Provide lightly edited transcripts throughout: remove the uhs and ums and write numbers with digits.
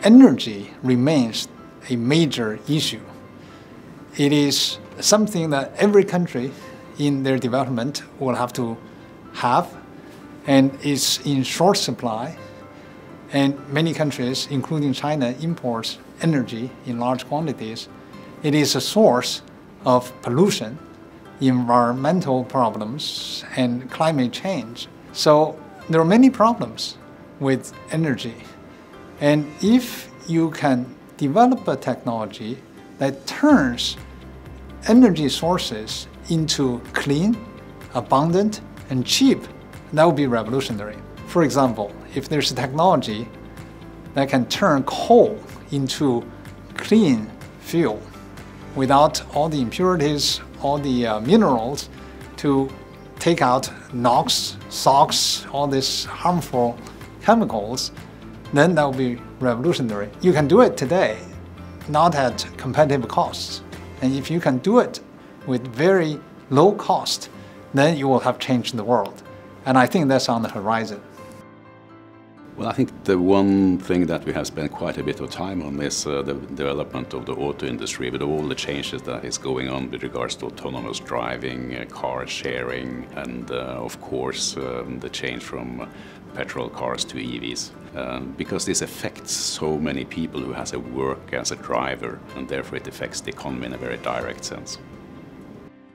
energy remains a major issue. It is something that every country in their development will have to have, and it's in short supply. And many countries, including China, import energy in large quantities. It is a source of pollution, environmental problems, and climate change. So there are many problems with energy. And if you can develop a technology that turns energy sources into clean, abundant, and cheap, that would be revolutionary. For example, if there's a technology that can turn coal into clean fuel without all the impurities, all the minerals to take out NOx, SOx, all these harmful chemicals, then that would be revolutionary. You can do it today, not at competitive costs. And if you can do it with very low cost, then you will have changed the world. And I think that's on the horizon. Well, I think the one thing that we have spent quite a bit of time on is the development of the auto industry, with all the changes that is going on with regards to autonomous driving, car sharing, and of course the change from petrol cars to EVs. Because this affects so many people who has a work as a driver, and therefore it affects the economy in a very direct sense.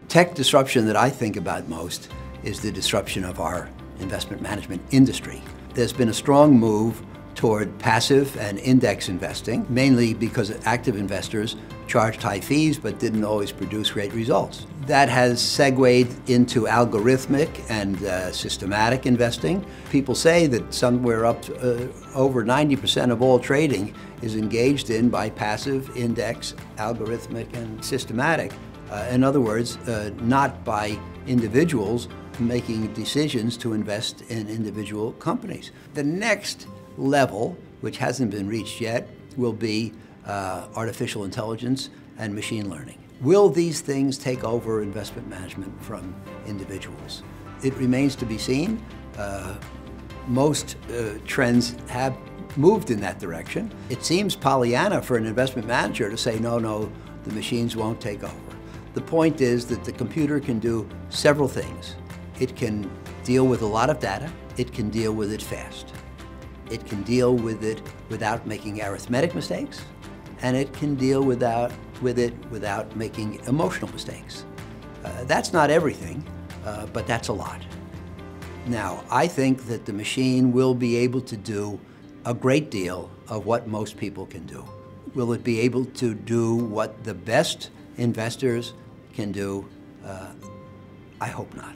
Tech disruption that I think about most is the disruption of our investment management industry. There's been a strong move toward passive and index investing, mainly because active investors charged high fees but didn't always produce great results. That has segued into algorithmic and systematic investing. People say that somewhere up to over 90% of all trading is engaged in by passive, index, algorithmic, and systematic. In other words, not by individuals making decisions to invest in individual companies. The next level, which hasn't been reached yet, will be artificial intelligence and machine learning. Will these things take over investment management from individuals? It remains to be seen. Most trends have moved in that direction. It seems Pollyanna for an investment manager to say, no, the machines won't take over. The point is that the computer can do several things. It can deal with a lot of data. It can deal with it fast. It can deal with it without making arithmetic mistakes, and it can deal with it without making emotional mistakes. That's not everything, but that's a lot. Now, I think that the machine will be able to do a great deal of what most people can do. Will it be able to do what the best investors can do? I hope not.